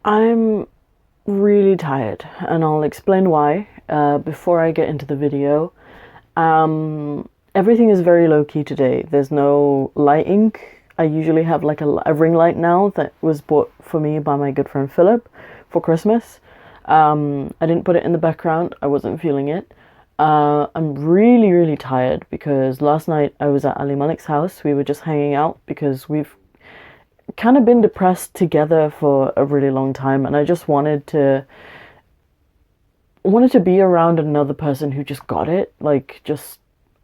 I'm really tired, and I'll explain why before I get into the video. Everything is very low-key today. There's no lighting. I usually have like a ring light now that was bought for me by my good friend Philip for Christmas. I didn't put it in the background. I wasn't feeling it. I'm really, really tired because last night I was at Ali Malik's house. We were just hanging out because we've kind of been depressed together for a really long time, and I just wanted to be around another person who just got it. Like, just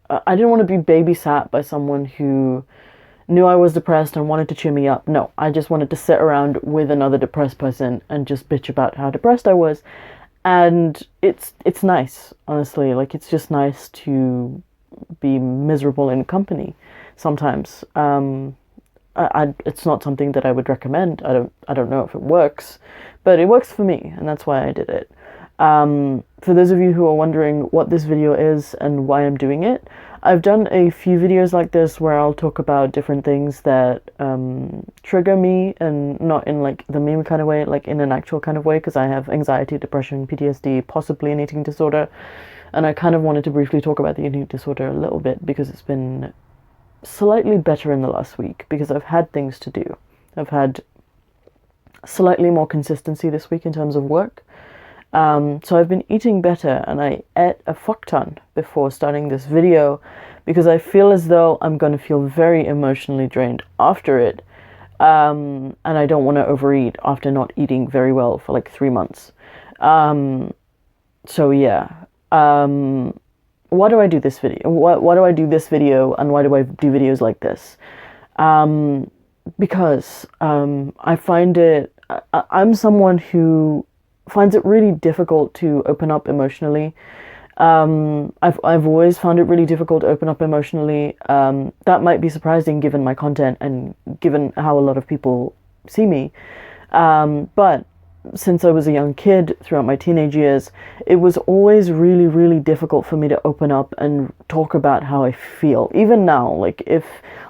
I didn't want to be babysat by someone who knew I was depressed and wanted to cheer me up. No, I just wanted to sit around with another depressed person and just bitch about how depressed I was. And it's nice, honestly. Like, it's just nice to be miserable in company sometimes. It's not something that I would recommend. I don't know if it works, but it works for me, and that's why I did it. For those of you who are wondering what this video is and why I'm doing it, I've done a few videos like this where I'll talk about different things that trigger me, and not in like the meme kind of way, like in an actual kind of way, because I have anxiety, depression, PTSD, possibly an eating disorder, and I kind of wanted to briefly talk about the eating disorder a little bit because it's been slightly better in the last week because I've had things to do. I've had slightly more consistency this week in terms of work. So I've been eating better, and I ate a fuck ton before starting this video because I feel as though I'm going to feel very emotionally drained after it. And I don't want to overeat after not eating very well for like 3 months. So yeah. Why do I do this video? Why do I do this video, and why do I do videos like this? Because I find it... I'm someone who finds it really difficult to open up emotionally. I've always found it really difficult to open up emotionally. That might be surprising given my content and given how a lot of people see me. But since I was a young kid, throughout my teenage years, it was always really, really difficult for me to open up and talk about how I feel. Even now, like,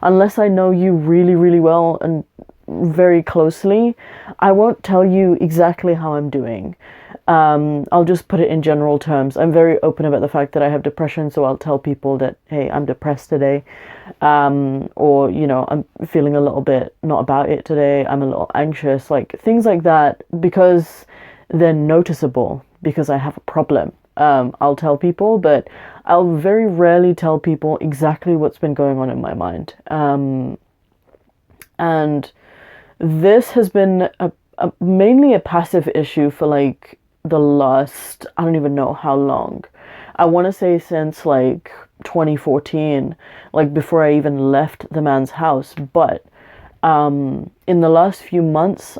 unless I know you really, really well and very closely, I won't tell you exactly how I'm doing. I'll just put it in general terms. I'm very open about the fact that I have depression, so I'll tell people that, hey, I'm depressed today. Or, you know, I'm feeling a little bit not about it today. I'm a little anxious, like things like that, because they're noticeable, because I have a problem. I'll tell people, but I'll very rarely tell people exactly what's been going on in my mind. And this has been mainly a passive issue for like the last, I don't even know how long. I want to say since like 2014, like before I even left the man's house. But in the last few months,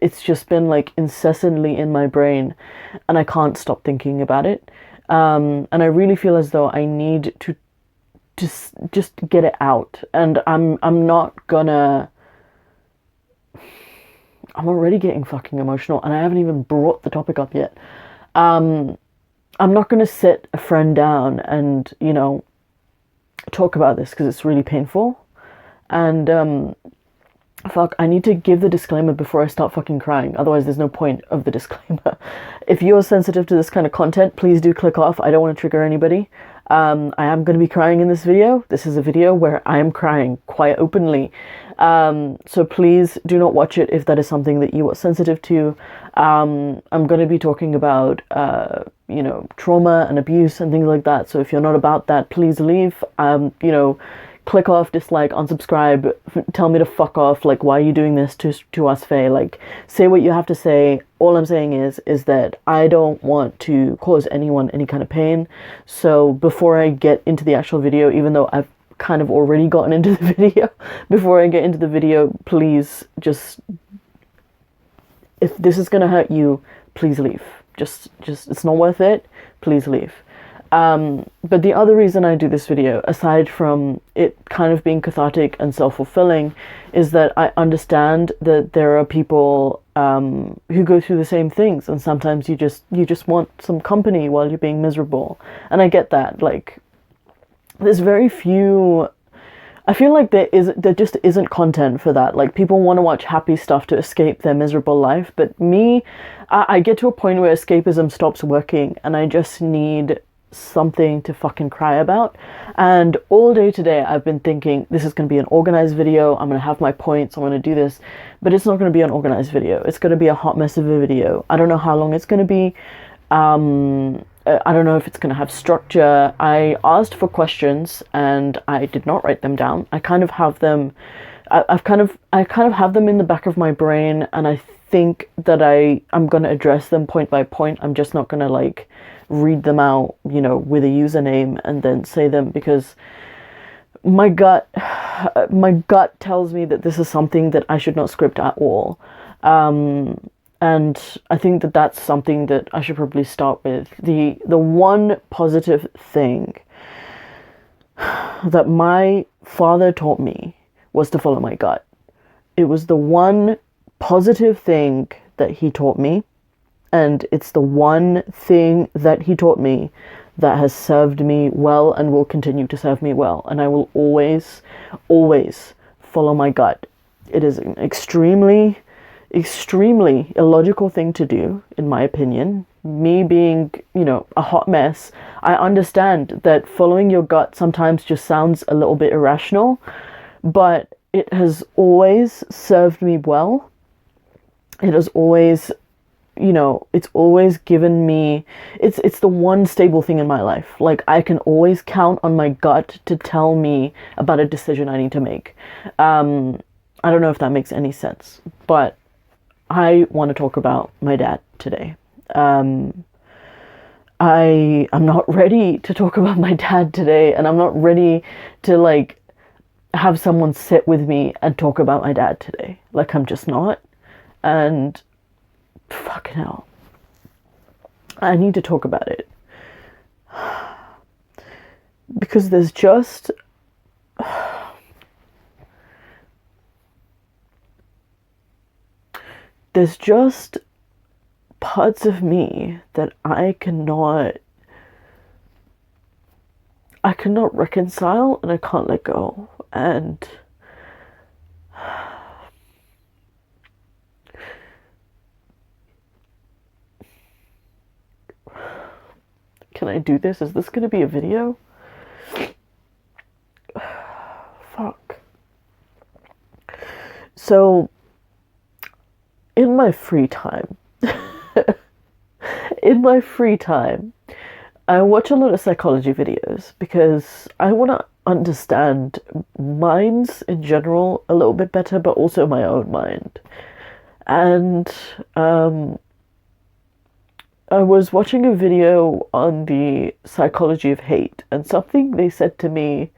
it's just been like incessantly in my brain, and I can't stop thinking about it. And I really feel as though I need to just get it out. And I'm not gonna... I'm already getting fucking emotional, and I haven't even brought the topic up yet. I'm not going to sit a friend down and, you know, talk about this because it's really painful. And, fuck, I need to give the disclaimer before I start fucking crying. Otherwise, there's no point of the disclaimer. If you're sensitive to this kind of content, please do click off. I don't want to trigger anybody. I am going to be crying in this video. This is a video where I am crying quite openly. So please do not watch it if that is something that you are sensitive to. I'm going to be talking about, you know, trauma and abuse and things like that. So if you're not about that, please leave. You know, click off, dislike, unsubscribe, tell me to fuck off. Like, why are you doing this to us, Faye? Like, say what you have to say. All I'm saying is that I don't want to cause anyone any kind of pain. So before I get into the actual video, even though I've kind of already gotten into the video, before I get into the video, please just, if this is gonna hurt you, please leave. Just it's not worth it. Please leave. But the other reason I do this video, aside from it kind of being cathartic and self-fulfilling, is that I understand that there are people who go through the same things, and sometimes you just want some company while you're being miserable. And I get that. Like, there's very few I feel like there just isn't content for that. Like, people want to watch happy stuff to escape their miserable life, but me, I get to a point where escapism stops working, and I just need something to fucking cry about. And all day today I've been thinking, this is going to be an organized video, I'm going to have my points, I'm going to do this, but it's not going to be an organized video. It's going to be a hot mess of a video. I don't know how long it's going to be. I don't know if it's going to have structure. I asked for questions and I did not write them down. I kind of have them, I kind of have them in the back of my brain, and I think that I'm going to address them point by point. I'm just not going to like read them out, you know, with a username and then say them, because my gut tells me that this is something that I should not script at all. And I think that that's something that I should probably start with. The one positive thing that my father taught me was to follow my gut. It was the one positive thing that he taught me, and it's the one thing that he taught me that has served me well and will continue to serve me well. And I will always, always follow my gut. It is an extremely illogical thing to do, in my opinion. Me being, you know, a hot mess, I understand that following your gut sometimes just sounds a little bit irrational, but it has always served me well. It has always, you know, it's always given me, it's the one stable thing in my life. Like, I can always count on my gut to tell me about a decision I need to make. I don't know if that makes any sense, but I want to talk about my dad today. I'm not ready to talk about my dad today, and I'm not ready to like have someone sit with me and talk about my dad today. Like, I'm just not. And fucking hell, I need to talk about it, because there's just parts of me that I cannot reconcile, and I can't let go. And can I do this? Is this going to be a video? Fuck. So, in my free time, I watch a lot of psychology videos because I want to understand minds in general a little bit better, but also my own mind. And I was watching a video on the psychology of hate, and something they said to me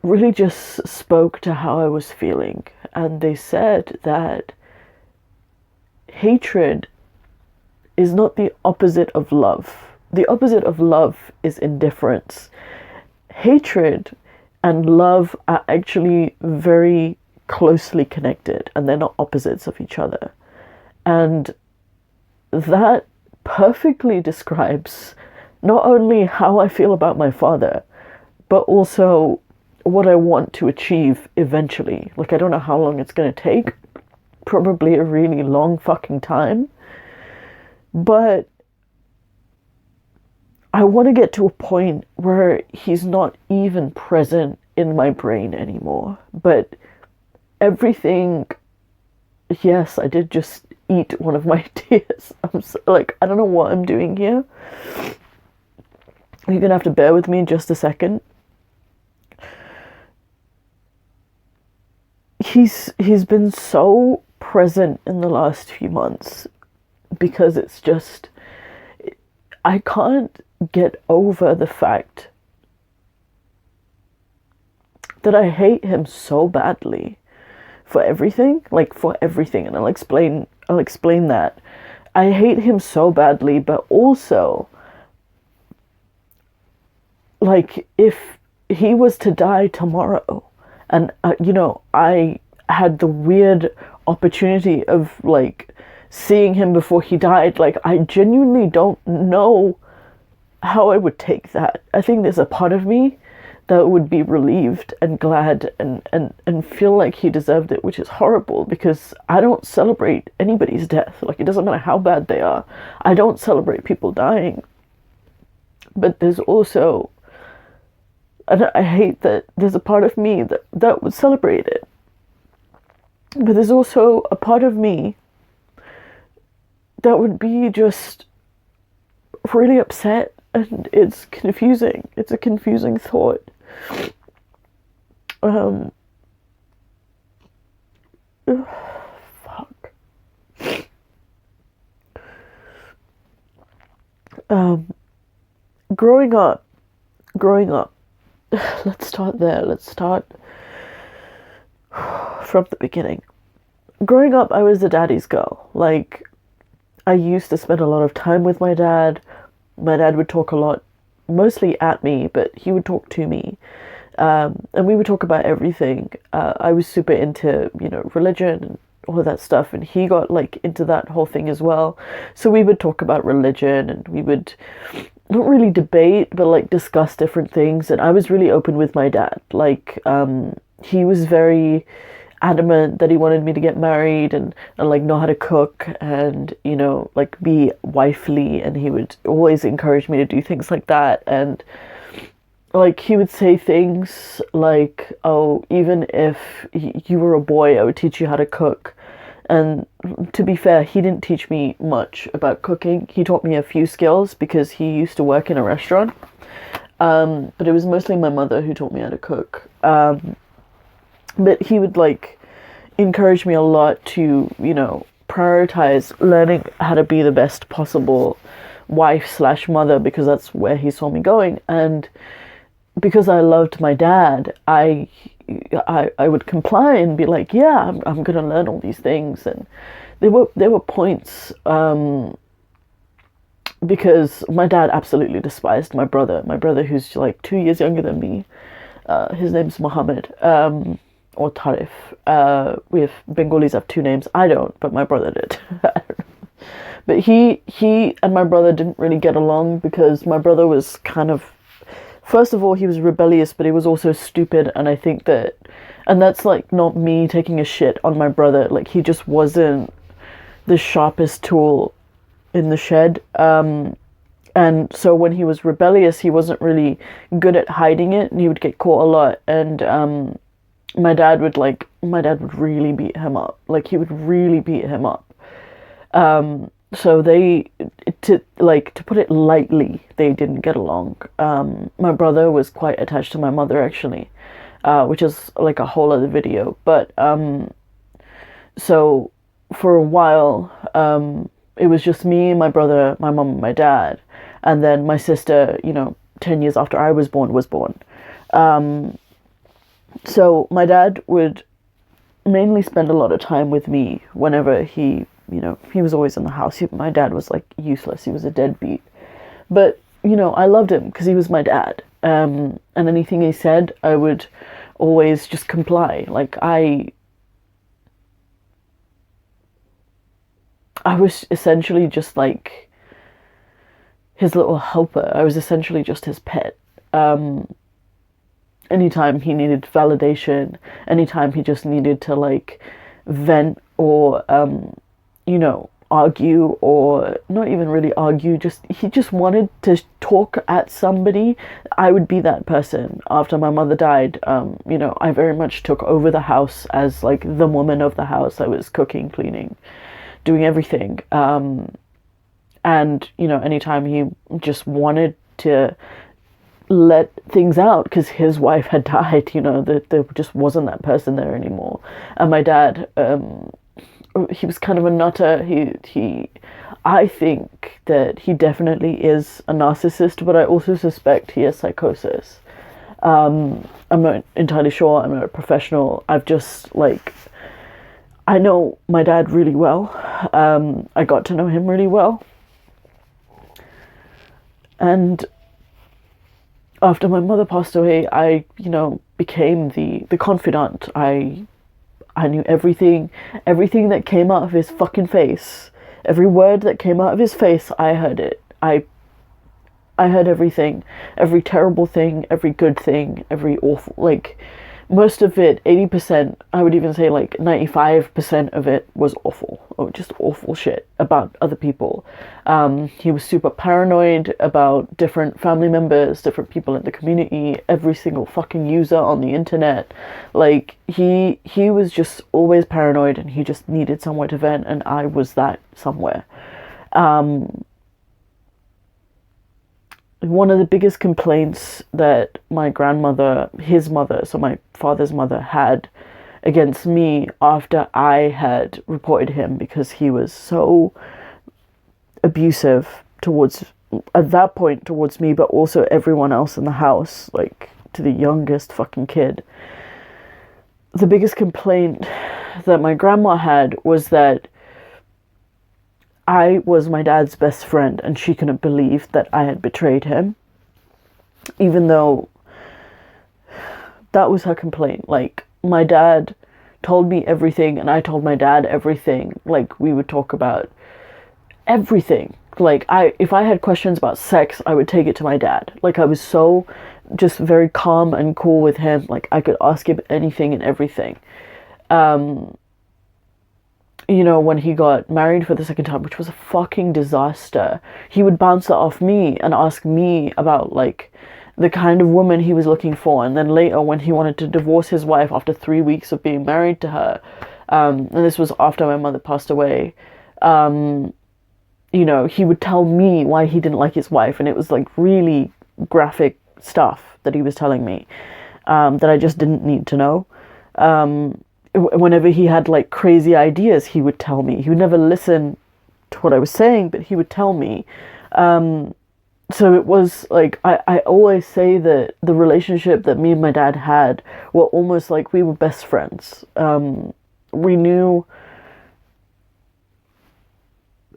really just spoke to how I was feeling. And they said that hatred is not the opposite of love. The opposite of love is indifference. Hatred and love are actually very closely connected, and they're not opposites of each other. And that perfectly describes not only how I feel about my father, but also what I want to achieve eventually. Like, I don't know how long it's going to take. Probably a really long fucking time. But I want to get to a point where he's not even present in my brain anymore. But everything... Yes, I did just eat one of my tears. I'm so, like, I don't know what I'm doing here. You're gonna have to bear with me just a second. He's been so present in the last few months, because it's just, I can't get over the fact that I hate him so badly for everything, and I'll explain that. I hate him so badly, but also, like, if he was to die tomorrow, and I had the weird opportunity of like seeing him before he died, like, I genuinely don't know how I would take that. I think there's a part of me that would be relieved and glad and feel like he deserved it, which is horrible because I don't celebrate anybody's death. Like, it doesn't matter how bad they are. I don't celebrate people dying. But there's also, and I hate that there's a part of me that would celebrate it. But there's also a part of me that would be just really upset, and it's confusing. It's a confusing thought. Fuck. Growing up, let's start there. Let's start from the beginning. Growing up, I was a daddy's girl. Like, I used to spend a lot of time with my dad. My dad would talk a lot, mostly at me, but he would talk to me. And we would talk about everything. I was super into, religion and all of that stuff, and he got, like, into that whole thing as well. So we would talk about religion, and we would not really debate, but, like, discuss different things. And I was really open with my dad. Like, he was very adamant that he wanted me to get married and like know how to cook and like be wifely, and he would always encourage me to do things like that. And like, he would say things like, oh, even if you were a boy, I would teach you how to cook. And to be fair, he didn't teach me much about cooking. He taught me a few skills because he used to work in a restaurant, but it was mostly my mother who taught me how to cook. But he would, like, encourage me a lot to, prioritize learning how to be the best possible wife/mother, because that's where he saw me going. And because I loved my dad, I would comply and be like, yeah, I'm gonna learn all these things. And there were points, because my dad absolutely despised my brother who's like 2 years younger than me. His name's Mohammed. Or Tarif. We Bengalis have two names. I don't, but my brother did. But he and my brother didn't really get along because my brother was kind of, first of all, he was rebellious, but he was also stupid. And I think that, and that's like not me taking a shit on my brother. Like, he just wasn't the sharpest tool in the shed. And so when he was rebellious, he wasn't really good at hiding it, and he would get caught a lot. And my dad would really beat him up. Like, he would really beat him up. So to put it lightly, they didn't get along. My brother was quite attached to my mother, actually, which is like a whole other video. But so for a while, it was just me, my brother, my mom, and my dad. And then my sister, 10 years after I was born, So my dad would mainly spend a lot of time with me whenever he was always in the house. My dad was like useless. He was a deadbeat. But, I loved him because he was my dad. And anything he said, I would always just comply. Like, I was essentially just like his little helper. I was essentially just his pet. Anytime he needed validation, anytime he just needed to like vent or, argue, or not even really argue, he just wanted to talk at somebody, I would be that person. After my mother died, I very much took over the house as like the woman of the house. I was cooking, cleaning, doing everything. And, anytime he just wanted to let things out because his wife had died, that there just wasn't that person there anymore. And my dad, he was kind of a nutter. I think that he definitely is a narcissist, but I also suspect he has psychosis. I'm not entirely sure. I'm not a professional. I know my dad really well. I got to know him really well. And after my mother passed away, I, became the confidant. I knew everything that came out of his fucking face. Every word that came out of his face, I heard it. I I heard everything, every terrible thing, every good thing, every awful, like, most of it, 80%, I would even say like 95% of it was awful, or just awful shit about other people. He was super paranoid about different family members, different people in the community, every single fucking user on the internet. Like, he was just always paranoid, and he just needed somewhere to vent, and I was that somewhere. One of the biggest complaints that my grandmother, his mother, so my father's mother, had against me after I had reported him because he was so abusive towards, at that point, towards me, but also everyone else in the house, like to the youngest fucking kid. The biggest complaint that my grandma had was that I was my dad's best friend, and she couldn't believe that I had betrayed him, even though that was her complaint. Like, my dad told me everything, and I told my dad everything. Like, we would talk about everything. Like, if I had questions about sex, I would take it to my dad. Like, I was so just very calm and cool with him. Like, I could ask him anything and everything. You know, when he got married for the second time, which was a fucking disaster, he would bounce that off me and ask me about, like, the kind of woman he was looking for. And then later, when he wanted to divorce his wife after 3 weeks of being married to her, and this was after my mother passed away, you know, he would tell me why he didn't like his wife. And it was, like, really graphic stuff that he was telling me, that I just didn't need to know. Whenever he had, like, crazy ideas, he would tell me. He would never listen to what I was saying, but he would tell me. So it was, like, I always say that the relationship that me and my dad had were almost like we were best friends. We knew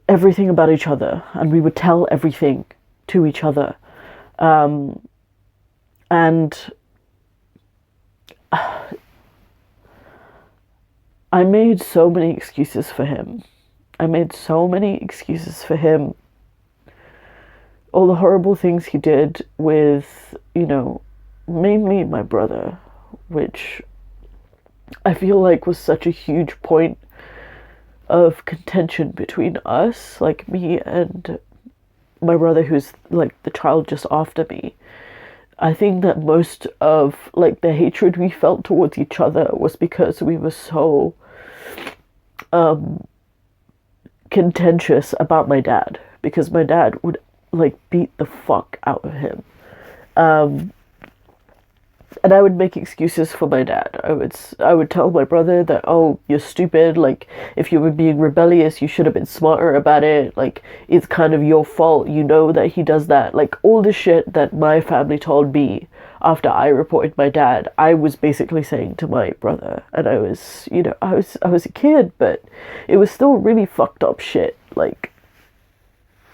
everything about each other, and we would tell everything to each other. And I made so many excuses for him. I made so many excuses for him. All the horrible things he did with, you know, mainly my brother, which I feel like was such a huge point of contention between us, like me and my brother, who's, like, the child just after me. I think that most of, like, the hatred we felt towards each other was because we were so contentious about my dad, because my dad would, like, beat the fuck out of him. And I would make excuses for my dad. I would tell my brother that, oh, you're stupid, like, if you were being rebellious, you should have been smarter about it, like, it's kind of your fault, you know that he does that. Like, all the shit that my family told me after I reported my dad, I was basically saying to my brother. And I was, you know, I was a kid, but it was still really fucked up shit. Like,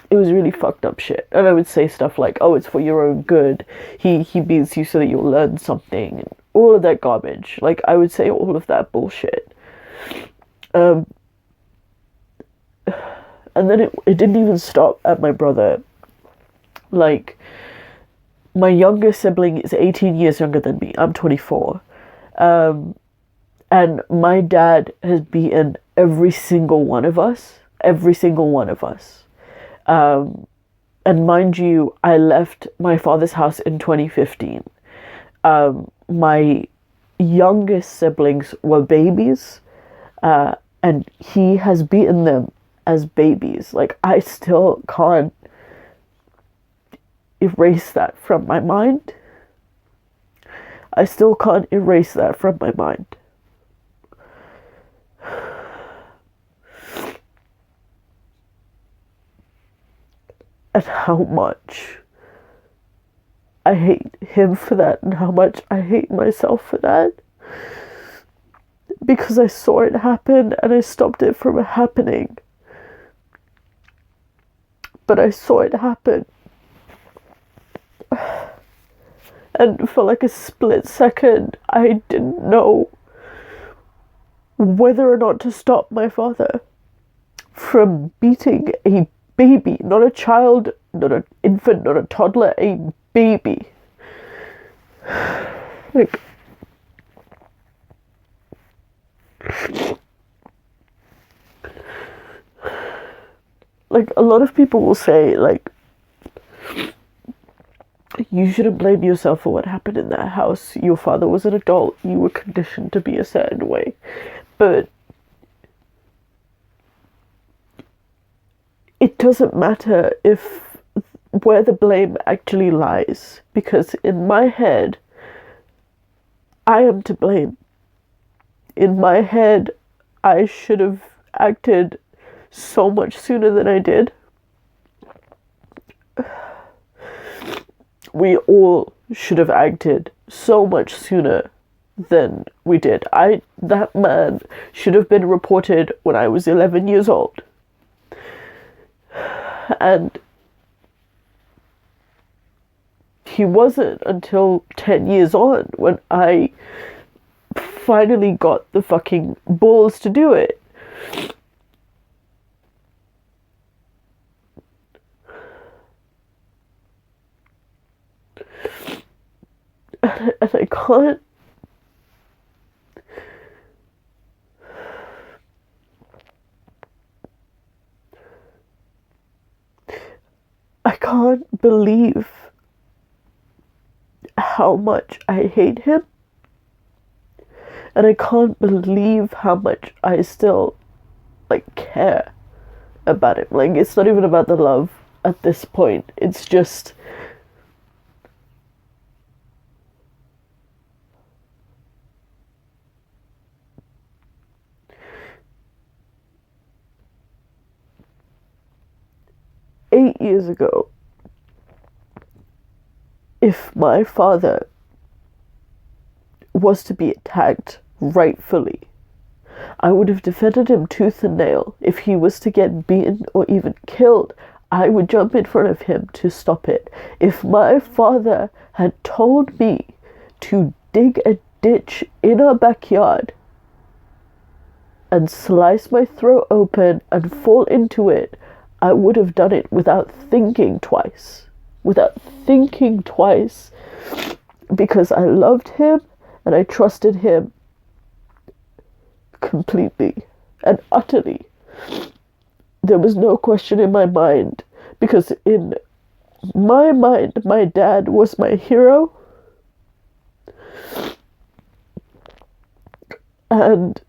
it was really fucked up shit. And I would say stuff like, oh, it's for your own good. He beats you so that you'll learn something. And all of that garbage. Like, I would say all of that bullshit. And then it didn't even stop at my brother. Like, my younger sibling is 18 years younger than me. I'm 24. And my dad has beaten every single one of us. Every single one of us. And mind you, I left my father's house in 2015. My youngest siblings were babies, and he has beaten them as babies. Like, I still can't erase that from my mind. I still can't erase that from my mind. And how much I hate him for that, and how much I hate myself for that. Because I saw it happen, and I stopped it from happening. But I saw it happen. And for like a split second, I didn't know whether or not to stop my father from beating a baby, not a child not an infant, not a toddler, a baby. Like, a lot of people will say, like, you shouldn't blame yourself for what happened in that house. Your father was an adult. You were conditioned to be a certain way. But it doesn't matter if where the blame actually lies, because in my head, I am to blame. In my head, I should have acted so much sooner than I did. We all should have acted so much sooner than we did. That man should have been reported when I was 11 years old. And he wasn't until 10 years on when I finally got the fucking balls to do it. And I can't believe how much I hate him. And I can't believe how much I still, like, care about him. Like, it's not even about the love at this point. It's just... "8 years ago, if my father was to be attacked rightfully, I would have defended him tooth and nail. If he was to get beaten or even killed, I would jump in front of him to stop it. If my father had told me to dig a ditch in our backyard and slice my throat open and fall into it, I would have done it without thinking twice. Without thinking twice. Because I loved him and I trusted him completely and utterly. There was no question in my mind. Because in my mind, my dad was my hero. And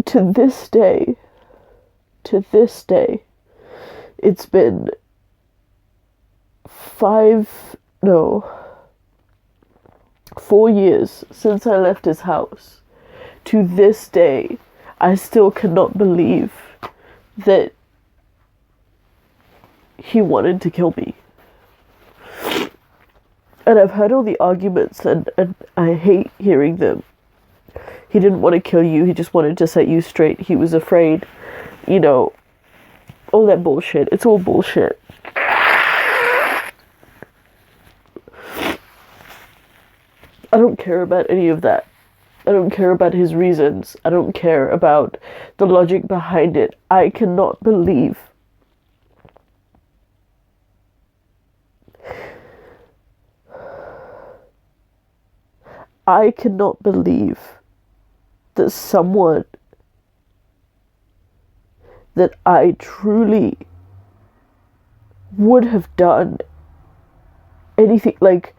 to this day, it's been 4 years since I left his house. To this day, I still cannot believe that he wanted to kill me. And I've heard all the arguments and I hate hearing them. He didn't want to kill you, he just wanted to set you straight. He was afraid, you know, all that bullshit. It's all bullshit. I don't care about any of that. I don't care about his reasons. I don't care about the logic behind it. I cannot believe that someone that I truly would have done anything, like,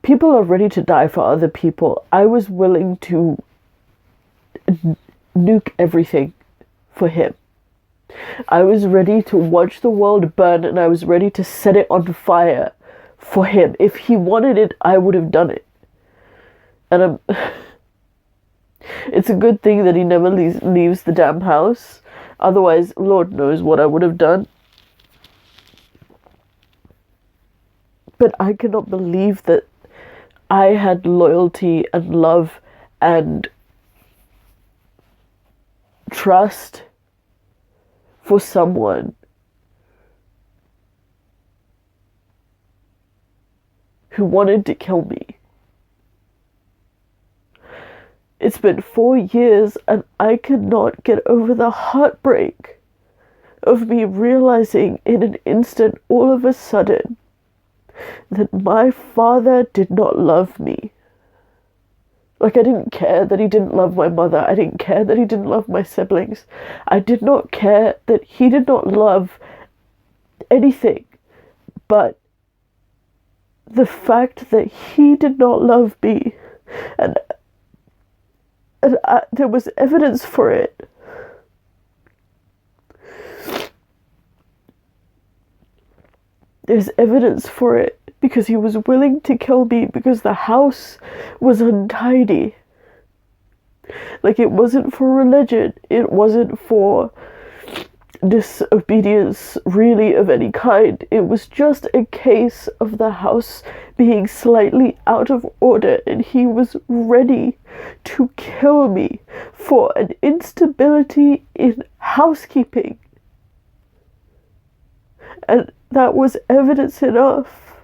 people are ready to die for other people. I was willing to nuke everything for him. I was ready to watch the world burn and I was ready to set it on fire for him. If he wanted it, I would have done it. And it's a good thing that he never leaves the damn house. Otherwise, Lord knows what I would have done. But I cannot believe that I had loyalty and love and trust for someone who wanted to kill me. It's been 4 years and I cannot get over the heartbreak of me realizing in an instant, all of a sudden, that my father did not love me. Like, I didn't care that he didn't love my mother. I didn't care that he didn't love my siblings. I did not care that he did not love anything. But the fact that he did not love me, and there was evidence for it. There's evidence for it because he was willing to kill me because the house was untidy. Like, it wasn't for religion. It wasn't for disobedience, really, of any kind. It was just a case of the house being slightly out of order, and he was ready to kill me for an instability in housekeeping. And that was evidence enough.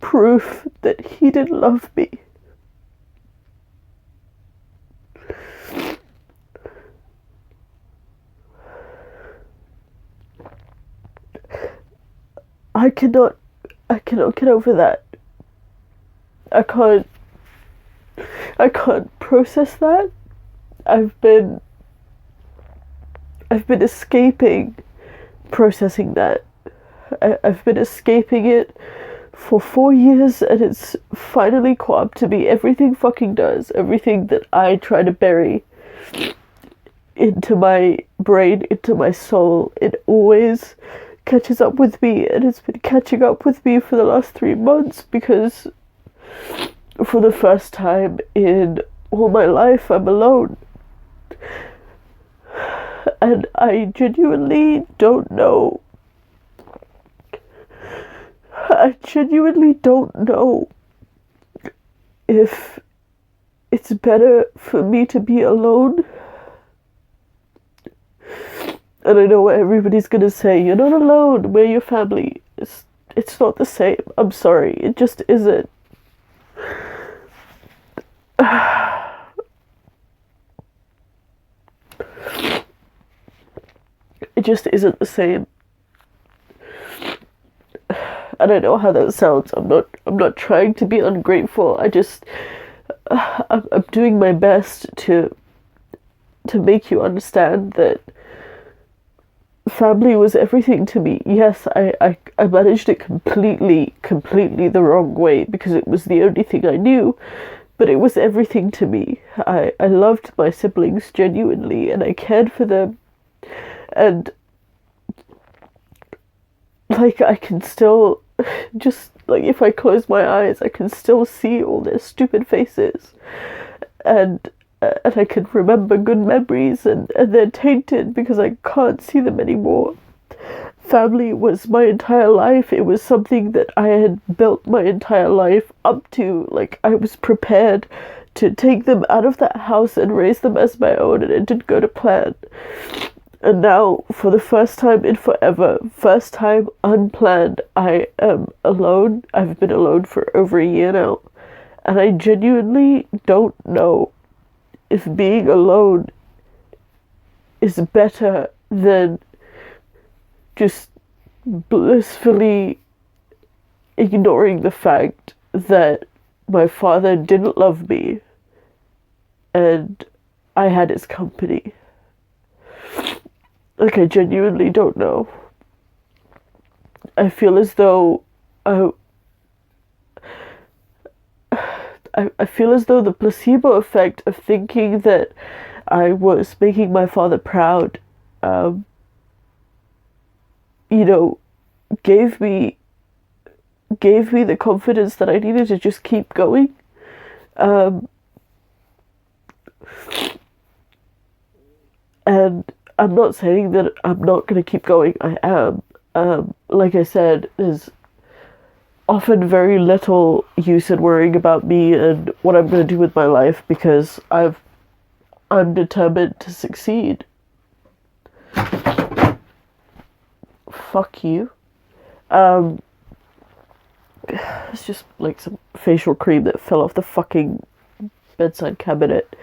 Proof that he didn't love me. I cannot get over that. I can't process that. I've been escaping processing that. I've been escaping it for 4 years, and it's finally caught up to me. Everything fucking does. Everything that I try to bury into my brain, into my soul, it always catches up with me, and it's been catching up with me for the last 3 months because for the first time in all my life, I'm alone. And I genuinely don't know. I genuinely don't know if it's better for me to be alone. And I know what everybody's gonna say. You're not alone. We're your family. It's not the same. I'm sorry. It just isn't. It just isn't the same. I don't know how that sounds. I'm not trying to be ungrateful. I'm doing my best to make you understand that family was everything to me. Yes, I managed it completely the wrong way because it was the only thing I knew, but it was everything to me. I loved my siblings genuinely, and I cared for them, and like, I can still just, like, if I close my eyes, I can still see all their stupid faces, and I can remember good memories, and they're tainted because I can't see them anymore. Family was my entire life. It was something that I had built my entire life up to. Like, I was prepared to take them out of that house and raise them as my own, and it didn't go to plan. And now, for the first time in forever, first time unplanned, I am alone. I've been alone for over a year now, and I genuinely don't know if being alone is better than just blissfully ignoring the fact that my father didn't love me and I had his company. Like, I genuinely don't know. I feel as though I feel as though the placebo effect of thinking that I was making my father proud, gave me the confidence that I needed to just keep going. And I'm not saying that I'm not going to keep going. I am. Like I said, there's often very little use in worrying about me and what I'm going to do with my life because I'm determined to succeed. Fuck you. It's just like some facial cream that fell off the fucking bedside cabinet.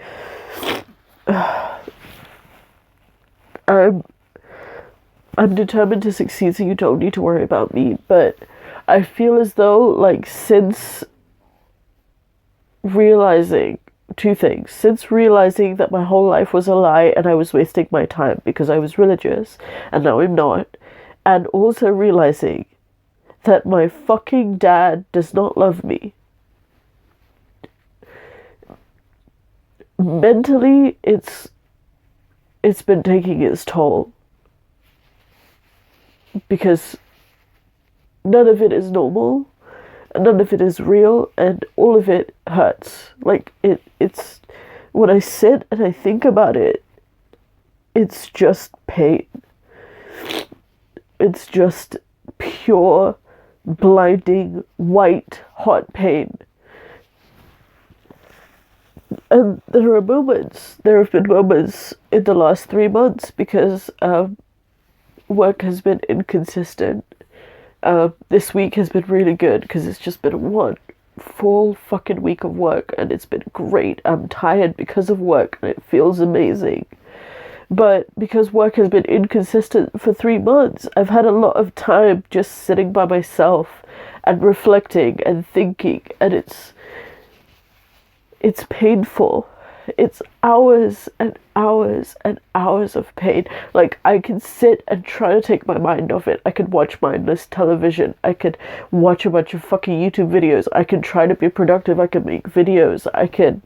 I'm determined to succeed, so you don't need to worry about me. But I feel as though, like, since realizing two things. Since realizing that my whole life was a lie and I was wasting my time because I was religious, and now I'm not. And also realizing that my fucking dad does not love me. Mentally, it's been taking its toll. Because none of it is normal, and none of it is real, and all of it hurts. Like, it's when I sit and I think about it, it's just pain. It's just pure, blinding, white, hot pain. And there have been moments in the last 3 months because work has been inconsistent. This week has been really good because it's just been one full fucking week of work and it's been great. I'm tired because of work and it feels amazing. But because work has been inconsistent for 3 months, I've had a lot of time just sitting by myself and reflecting and thinking, and it's painful. It's hours and hours and hours of pain. Like, I can sit and try to take my mind off it. I could watch mindless television. I could watch a bunch of fucking YouTube videos. I can try to be productive. I can make videos. I can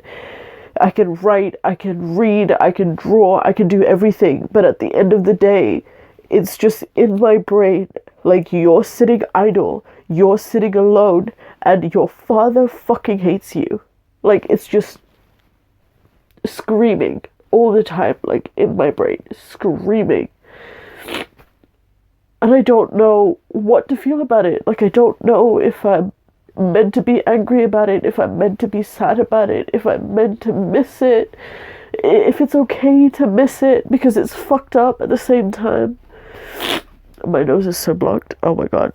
write. I can read. I can draw. I can do everything. But at the end of the day, it's just in my brain. Like, you're sitting idle. You're sitting alone. And your father fucking hates you. Like, it's just screaming all the time, like, in my brain, screaming. And I don't know what to feel about it. Like, I don't know if I'm meant to be angry about it, if I'm meant to be sad about it, if I'm meant to miss it, if it's okay to miss it, because it's fucked up at the same time. My nose is so blocked. Oh my god.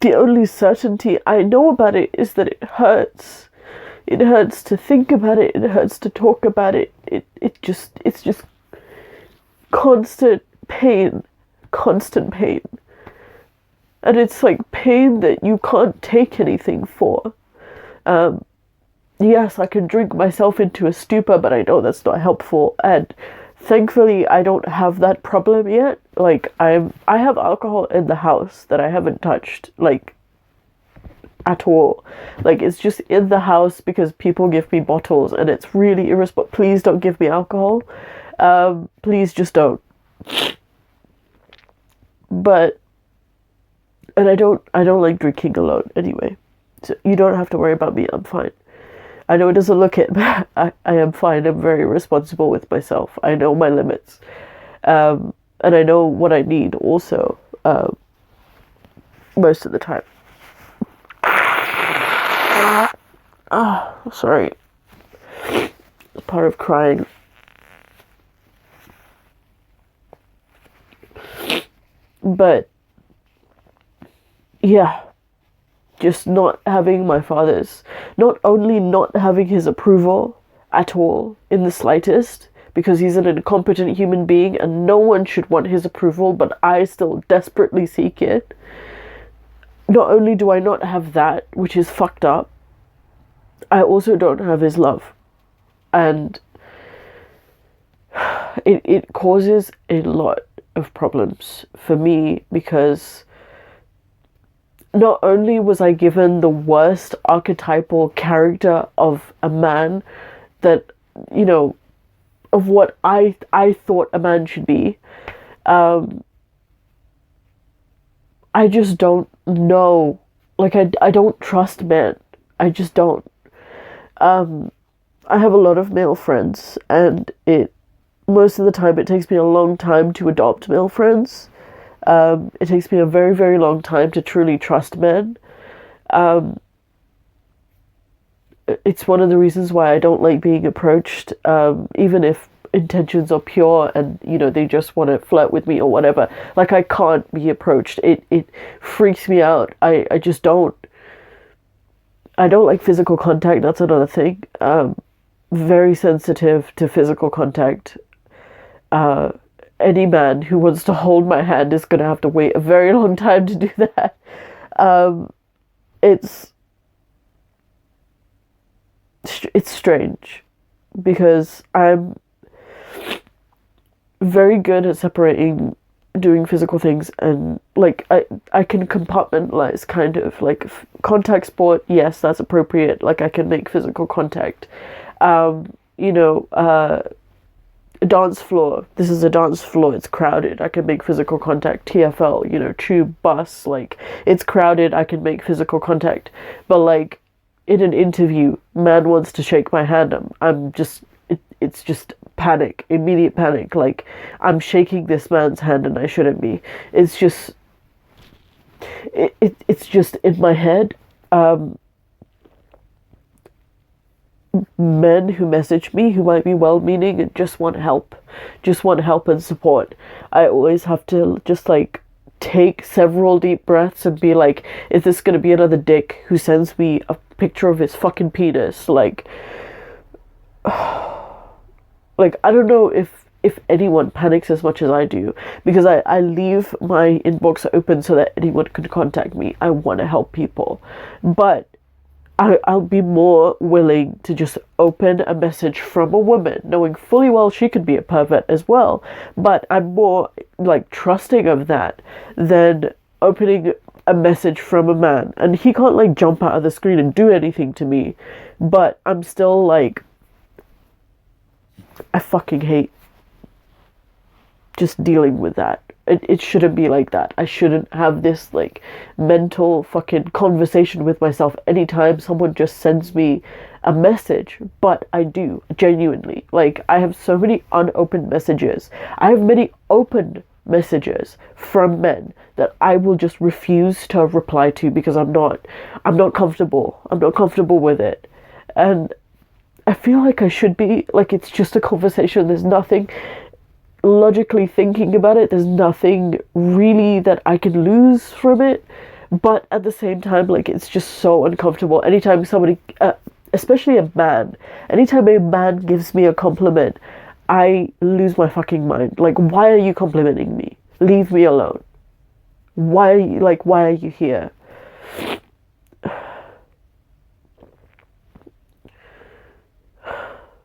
The only certainty I know about it is that it hurts. It hurts to think about it. It hurts to talk about it. It's just constant pain. Constant pain. And it's like pain that you can't take anything for. Yes, I can drink myself into a stupor, but I know that's not helpful. And thankfully, I don't have that problem yet. Like, I have alcohol in the house that I haven't touched, like, at all. Like, it's just in the house because people give me bottles, and it's really irresponsible. Please don't give me alcohol. Please just don't. But, and I don't like drinking alone anyway. So you don't have to worry about me. I'm fine. I know it doesn't look it, but I am fine. I'm very responsible with myself. I know my limits. And I know what I need also, most of the time. Sorry. It's part of crying. But, yeah. Just not having my father's, not only not having his approval at all, in the slightest, because he's an incompetent human being and no one should want his approval, but I still desperately seek it. Not only do I not have that, which is fucked up, I also don't have his love. And it causes a lot of problems for me because not only was I given the worst archetypal character of a man that, you know, of what I thought a man should be, I just don't know. Like, I don't trust men. I just don't. I have a lot of male friends, and most of the time it takes me a long time to adopt male friends. It takes me a very, very long time to truly trust men. It's one of the reasons why I don't like being approached, even if intentions are pure and, you know, they just want to flirt with me or whatever. Like, I can't be approached. It freaks me out. I just don't. I don't like physical contact. That's another thing. Very sensitive to physical contact. Any man who wants to hold my hand is going to have to wait a very long time to do that. It's strange because I'm very good at separating doing physical things and like I can compartmentalize kind of like contact sport. Yes, that's appropriate. Like I can make physical contact. You know, dance floor. This is a dance floor. It's crowded. I can make physical contact. TFL, you know, tube, bus. Like it's crowded. I can make physical contact. But like in an interview, man wants to shake my hand. I'm just. It's just panic, immediate panic. Like I'm shaking this man's hand and I shouldn't be. It's just. It's just in my head. Men who message me who might be well-meaning and just want help and support, I always have to just like take several deep breaths and be like, is this gonna be another dick who sends me a picture of his fucking penis? Like like I don't know if anyone panics as much as I do, because I leave my inbox open so that anyone can contact me. I want to help people, but I'll be more willing to just open a message from a woman, knowing fully well she could be a pervert as well. But I'm more like trusting of that than opening a message from a man. And he can't like jump out of the screen and do anything to me. But I'm still like, I fucking hate just dealing with that. It shouldn't be like that. I shouldn't have this like mental fucking conversation with myself anytime someone just sends me a message. But I do, genuinely. Like I have so many unopened messages. I have many open messages from men that I will just refuse to reply to because I'm not comfortable. I'm not comfortable with it. And I feel like I should be. Like it's just a conversation. There's nothing logically thinking about it, there's nothing really that I can lose from it, but at the same time, like it's just so uncomfortable. Anytime somebody, especially a man, anytime a man gives me a compliment, I lose my fucking mind. Like, why are you complimenting me? Leave me alone. Why are you here?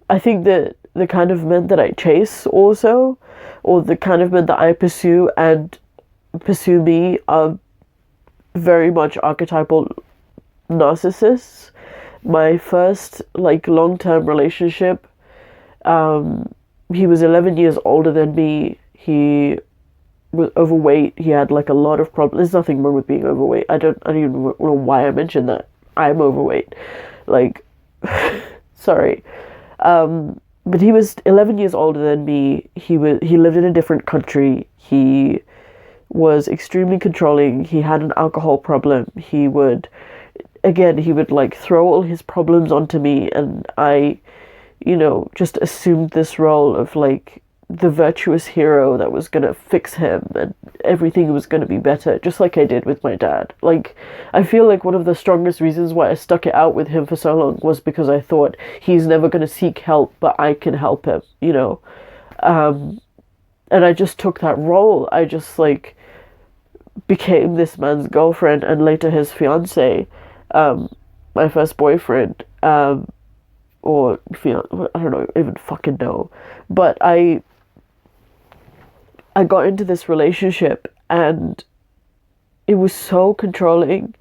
I think that the kind of men that I chase also, or the kind of men that I pursue and pursue me, are very much archetypal narcissists. My first like long-term relationship, he was 11 years older than me. He was overweight. He had like a lot of problems. There's nothing wrong with being overweight. I don't even know why I mentioned that. I'm overweight. Like, sorry. But he was 11 years older than me. He lived in a different country. He was extremely controlling. He had an alcohol problem. He would like throw all his problems onto me, and I, you know, just assumed this role of like the virtuous hero that was gonna fix him and everything was gonna be better, just like I did with my dad. Like, I feel like one of the strongest reasons why I stuck it out with him for so long was because I thought he's never gonna seek help, but I can help him, you know? And I just took that role. I just like became this man's girlfriend and later his fiance, my first boyfriend, or I don't know, even fucking know. But I got into this relationship and it was so controlling.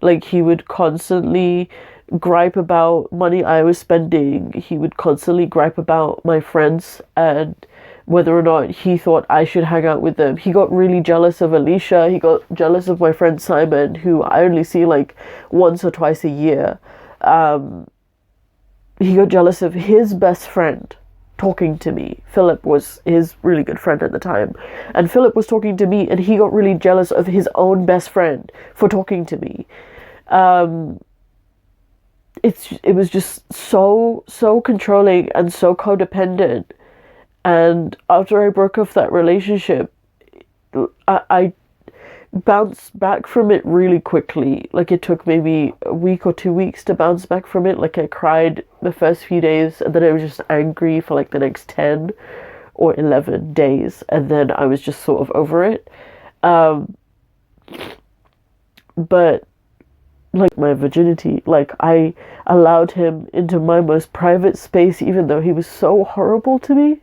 Like, he would constantly gripe about money I was spending. He would constantly gripe about my friends and whether or not he thought I should hang out with them. He got really jealous of Alicia. He got jealous of my friend Simon, who I only see like once or twice a year. He got jealous of his best friend talking to me. Philip was his really good friend at the time, and Philip was talking to me and he got really jealous of his own best friend for talking to me. It was just so controlling and so codependent, And after I broke off that relationship, I bounced back from it really quickly. Like, it took maybe a week or 2 weeks to bounce back from it. Like, I cried the first few days, and then I was just angry for like the next 10 or 11 days, and then I was just sort of over it. But like my virginity, like, I allowed him into my most private space, even though he was so horrible to me.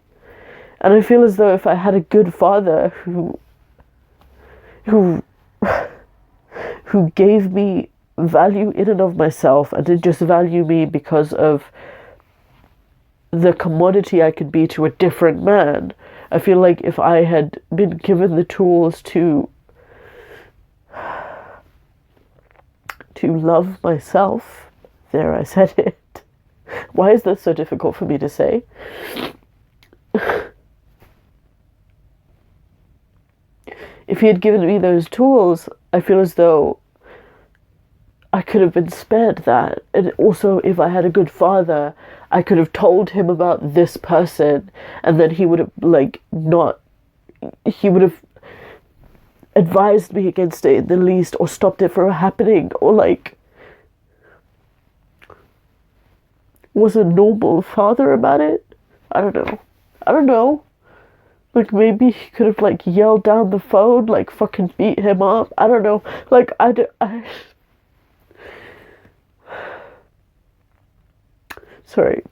And I feel as though if I had a good father who gave me value in and of myself, and didn't just value me because of the commodity I could be to a different man. I feel like if I had been given the tools to love myself, there, I said it. Why is that so difficult for me to say? If he had given me those tools, I feel as though I could have been spared that. And also, if I had a good father, I could have told him about this person, and then he would have, like, not... He would have advised me against it at the least, or stopped it from happening, or, like, was a normal father about it. I don't know. Like, maybe he could have, like, yelled down the phone, like, fucking beat him up. I don't know. Like, Sorry.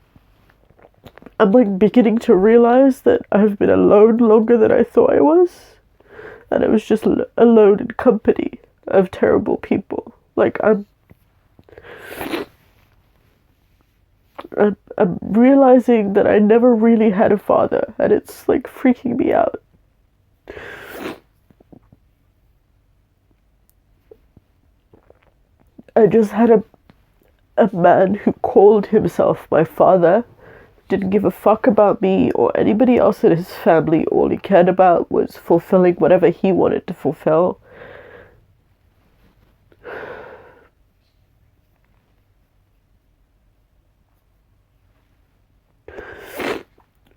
I'm, like, beginning to realize that I've been alone longer than I thought I was. And I was just alone in company of terrible people. Like, I'm realizing that I never really had a father, and it's, like, freaking me out. I just had a man who called himself my father, didn't give a fuck about me or anybody else in his family. All he cared about was fulfilling whatever he wanted to fulfill.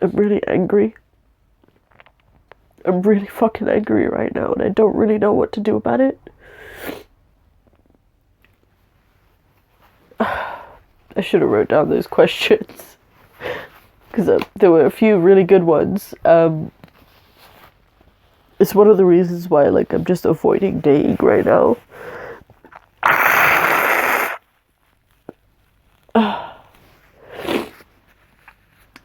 I'm really angry. I'm really fucking angry right now, and I don't really know what to do about it. I should have wrote down those questions, because there were a few really good ones. It's one of the reasons why, like, I'm just avoiding dating right now.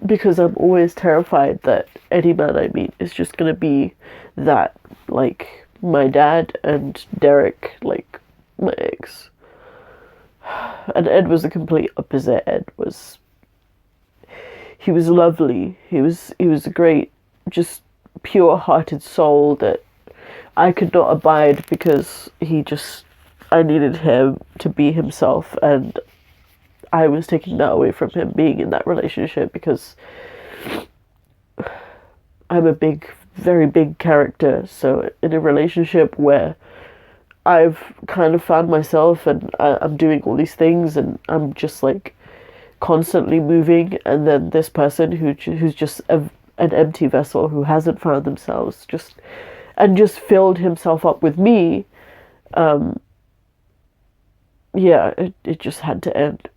Because I'm always terrified that any man I meet is just gonna be that, like my dad and Derek, like my ex. And Ed was the complete opposite. He was lovely. He was a great, just pure-hearted soul that I could not abide, because I needed him to be himself, and I was taking that away from him being in that relationship, because I'm a very big character. So in a relationship where I've kind of found myself, and I'm doing all these things, and I'm just, like, constantly moving, and then this person who's just an empty vessel, who hasn't found themselves, just filled himself up with me. Yeah, it just had to end.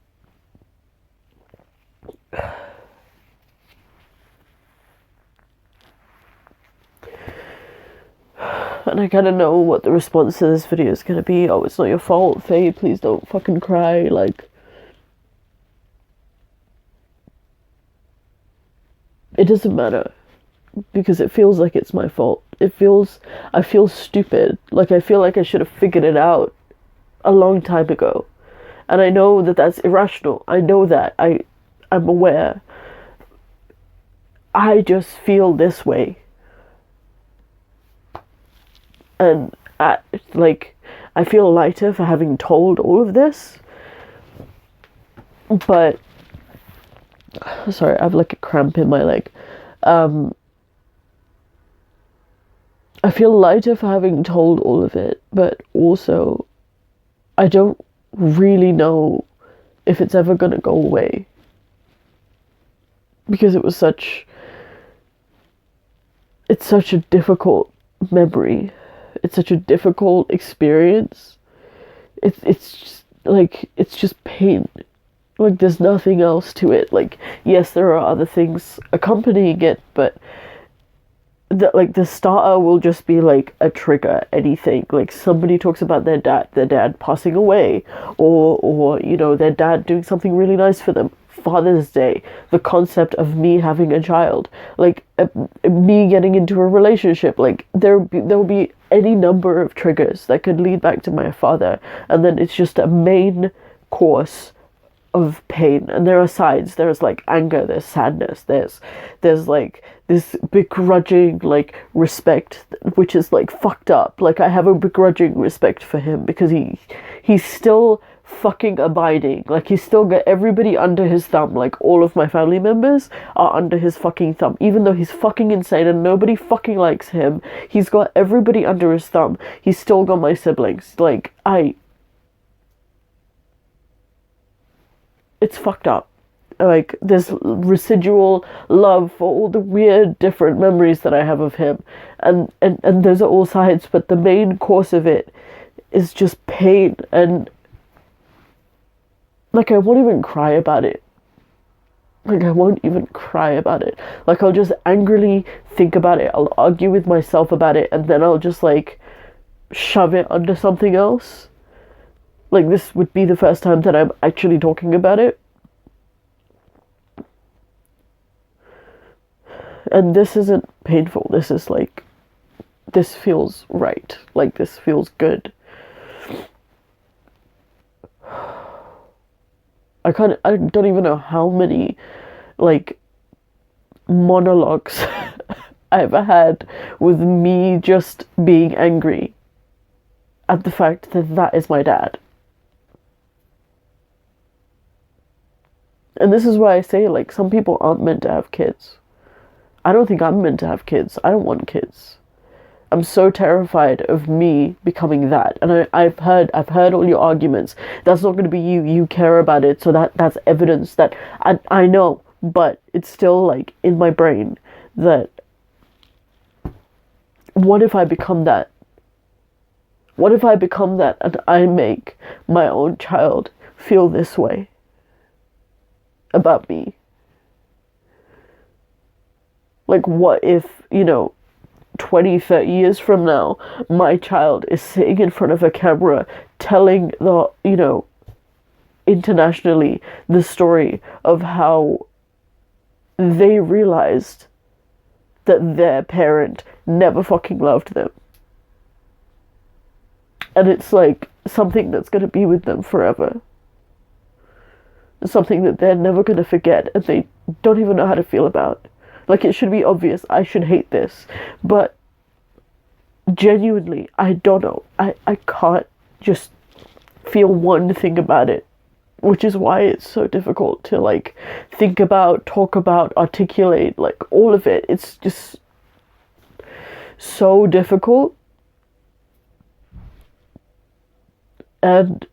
And I kind of know what the response to this video is going to be. Oh, it's not your fault, Faye, please don't fucking cry. Like, it doesn't matter, because it feels like it's my fault. I feel stupid. Like, I feel like I should have figured it out a long time ago. And I know that that's irrational. I know that. I'm aware. I just feel this way. And I feel lighter for having told all of this. But, sorry, I have, like, a cramp in my leg. I feel lighter for having told all of it, but also I don't really know if it's ever gonna go away. Because it was such it's such a difficult memory. It's such a difficult experience. It's just, like, it's just pain. Like, there's nothing else to it. Like, yes, there are other things accompanying it, but the starter will just be like a trigger. Anything, like somebody talks about their dad passing away, or you know, their dad doing something really nice for them, Father's Day, the concept of me having a child, like me getting into a relationship. Like there will be any number of triggers that could lead back to my father, and then it's just a main course of pain. And there are sides. There's like anger, there's sadness, there's like this begrudging like respect, which is like fucked up. Like I have a begrudging respect for him because he's still fucking abiding. Like he's still got everybody under his thumb. Like all of my family members are under his fucking thumb, even though he's fucking insane and nobody fucking likes him. He's got everybody under his thumb. He's still got my siblings. Like it's fucked up. Like, there's residual love for all the weird different memories that I have of him. And those are all sides, but the main course of it is just pain. And, like, I won't even cry about it. Like, I won't even cry about it. Like, I'll just angrily think about it. I'll argue with myself about it, and then I'll just, like, shove it under something else. Like, this would be the first time that I'm actually talking about it. And this isn't painful. This is like, this feels right. Like, this feels good. I don't even know how many, like, monologues I've had with me just being angry at the fact that that is my dad. And this is why I say, like, some people aren't meant to have kids. I don't think I'm meant to have kids. I don't want kids. I'm so terrified of me becoming that. And I've heard all your arguments. That's not going to be you. You care about it. So that's evidence that I know. But it's still, like, in my brain that, what if I become that? What if I become that and I make my own child feel this way about me? Like, what if, 20, 30 years from now, my child is sitting in front of a camera telling the, internationally, the story of how they realized that their parent never fucking loved them. And it's like something that's going to be with them forever. Something that they're never going to forget and they don't even know how to feel about. Like, it should be obvious, I should hate this, but genuinely, I don't know. I can't just feel one thing about it, which is why it's so difficult to, like, think about, talk about, articulate, like, all of it. It's just so difficult. And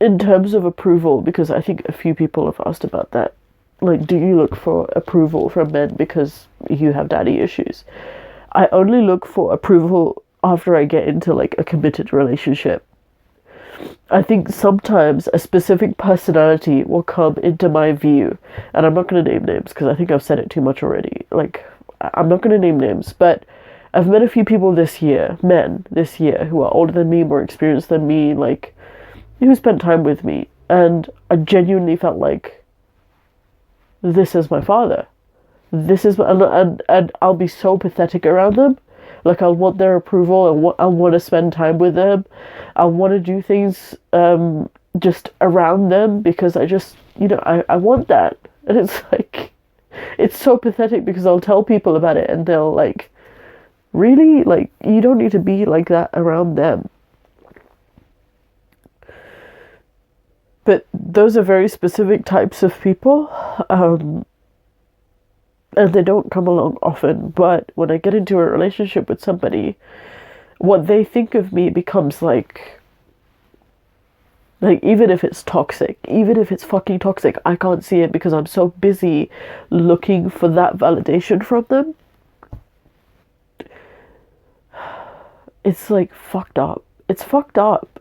in terms of approval, because I think a few people have asked about that, like, do you look for approval from men because you have daddy issues? I only look for approval after I get into, like, a committed relationship. I think sometimes a specific personality will come into my view, and I'm not going to name names because I think I've said it too much already. Like, I'm not going to name names, but I've met a few people this year, men this year, who are older than me, more experienced than me, like, who spent time with me, and I genuinely felt like, this is my father. This is, and I'll be so pathetic around them. Like, I'll want their approval, and I'll want to spend time with them. I'll want to do things just around them because I just, I want that. And it's like, it's so pathetic because I'll tell people about it and they'll like, really? Like, you don't need to be like that around them. But those are very specific types of people, and they don't come along often. But when I get into a relationship with somebody, what they think of me becomes like Like, even if it's toxic, even if it's fucking toxic, I can't see it because I'm so busy looking for that validation from them. It's like fucked up. It's fucked up.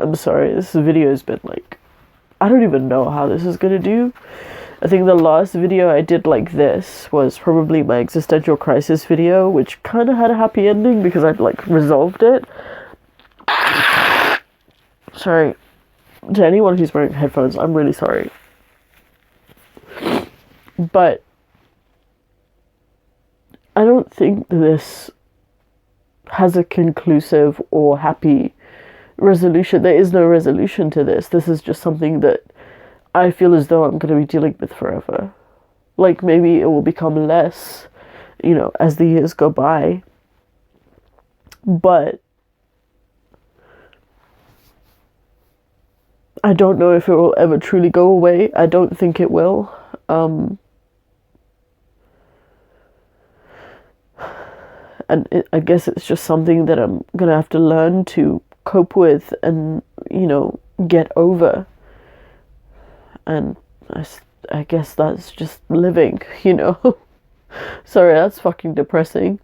I'm sorry, this video has been like, I don't even know how this is gonna do. I think the last video I did like this was probably my existential crisis video, which kind of had a happy ending because I'd like resolved it. Sorry. To anyone who's wearing headphones, I'm really sorry. But I don't think this has a conclusive or happy resolution. There is no resolution to this. This is just something that I feel as though I'm going to be dealing with forever. Like, maybe it will become less, you know, as the years go by. But I don't know if it will ever truly go away. I don't think it will. I guess it's just something that I'm going to have to learn to cope with and, you know, get over. And I guess that's just living, you know. Sorry, that's fucking depressing.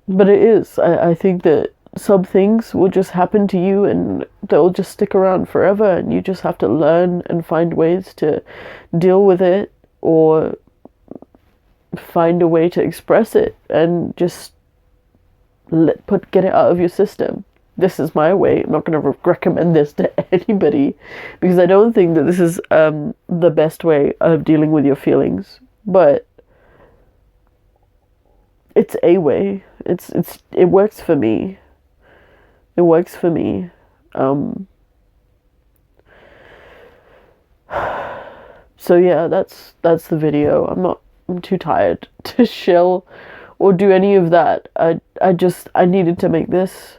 But it is. I think that some things will just happen to you and they'll just stick around forever, and you just have to learn and find ways to deal with it, or find a way to express it and just get it out of your system. This is my way. I'm not going to recommend this to anybody because I don't think that this is the best way of dealing with your feelings, but it's a way. It works for me. It works for me. So yeah, that's the video. I'm too tired to chill or do any of that. I needed to make this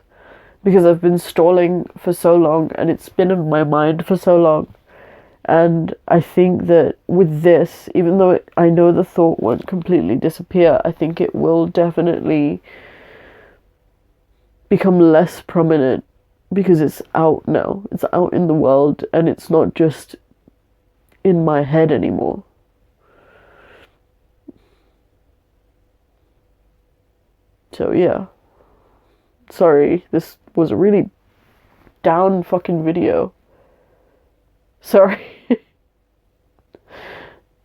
because I've been stalling for so long and it's been in my mind for so long. And I think that with this, even though I know the thought won't completely disappear, I think it will definitely become less prominent because it's out now. It's out in the world and it's not just in my head anymore. So yeah. Sorry, this was a really down fucking video. Sorry.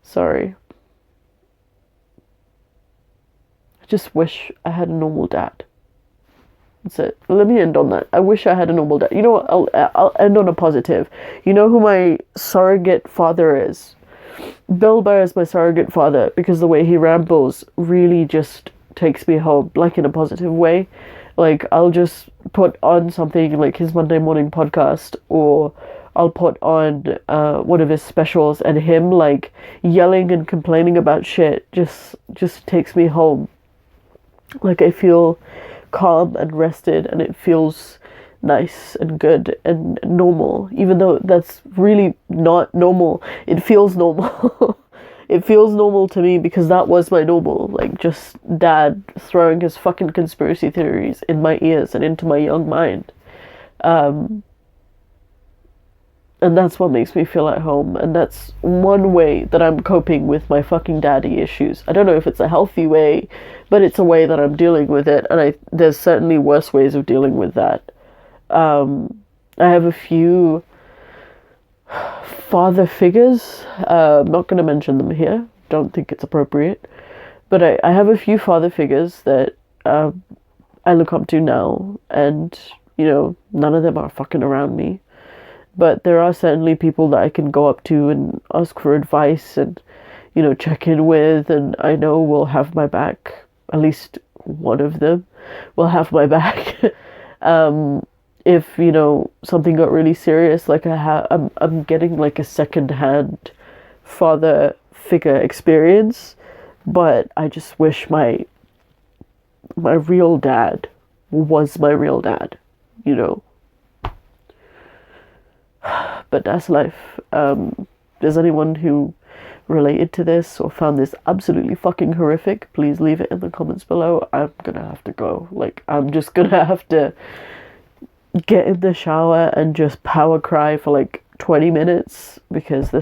Sorry. I just wish I had a normal dad. That's it. Let me end on that. I wish I had a normal dad. You know what? I'll end on a positive. You know who my surrogate father is? Bill Burr is my surrogate father because the way he rambles really just takes me home, like in a positive way. Like, I'll just put on something like his Monday morning podcast, or I'll put on one of his specials, and him like yelling and complaining about shit just takes me home. Like, I feel calm and rested, and it feels nice and good and normal, even though that's really not normal. It feels normal. It feels normal to me because that was my normal, like just dad throwing his fucking conspiracy theories in my ears and into my young mind. And that's what makes me feel at home, and that's one way that I'm coping with my fucking daddy issues. I don't know if it's a healthy way, but it's a way that I'm dealing with it, and there's certainly worse ways of dealing with that. I have a few father figures. I'm not going to mention them here. Don't think it's appropriate. But I have a few father figures that I look up to now, and, you know, none of them are fucking around me. But there are certainly people that I can go up to and ask for advice and, you know, check in with, and I know will have my back. At least one of them will have my back. If, you know, something got really serious, like I'm getting like a second-hand father figure experience, but I just wish my real dad was my real dad, you know. But that's life. There's anyone who related to this or found this absolutely fucking horrific, please leave it in the comments below. I'm gonna have to go. Like, I'm just gonna have to get in the shower and just power cry for like 20 minutes because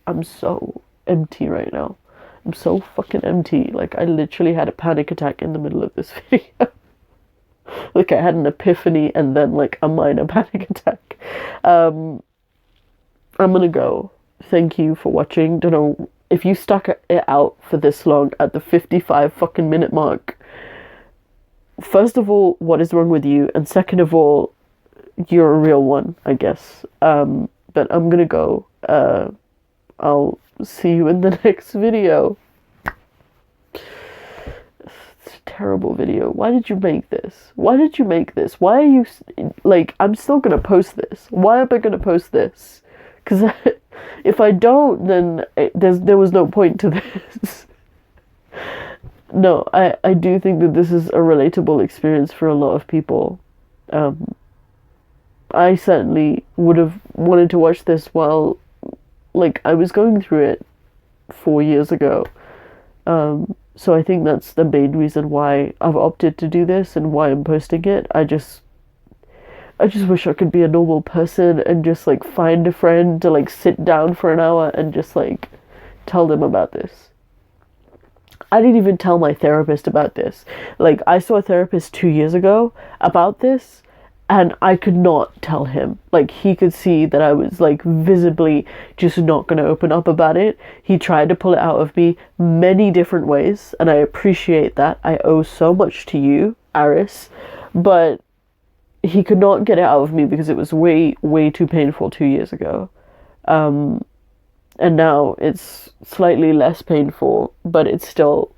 I'm so empty right now. I'm so fucking empty. Like, I literally had a panic attack in the middle of this video. Like, I had an epiphany and then like a minor panic attack. I'm gonna go. Thank you for watching. Don't know if you stuck it out for this long at the 55 fucking minute mark. First of all, what is wrong with you? And second of all, you're a real one, I guess. But I'm gonna go. I'll see you in the next video. It's a terrible video. Why did you make this? Why did you make this? Why are you... Like, I'm still gonna post this. Why am I gonna post this? Because if I don't, then there was no point to this. No, I do think that this is a relatable experience for a lot of people. I certainly would have wanted to watch this while, like, I was going through it 4 years ago. So I think that's the main reason why I've opted to do this and why I'm posting it. I just wish I could be a normal person and just, like, find a friend to, like, sit down for an hour and just, like, tell them about this. I didn't even tell my therapist about this. Like, I saw a therapist 2 years ago about this, and I could not tell him. Like, he could see that I was, like, visibly just not going to open up about it. He tried to pull it out of me many different ways, and I appreciate that. I owe so much to you, Aris. But he could not get it out of me because it was way, way too painful 2 years ago. And now it's slightly less painful, but it's still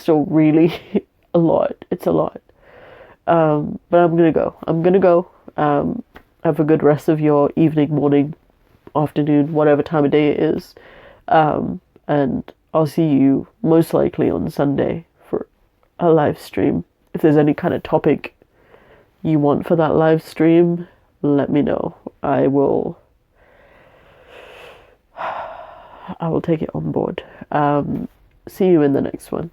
really a lot. It's a lot. But I'm gonna go. Have a good rest of your evening, morning, afternoon, whatever time of day it is. And I'll see you most likely on Sunday for a live stream. If there's any kind of topic you want for that live stream, let me know. I will take it on board. See you in the next one.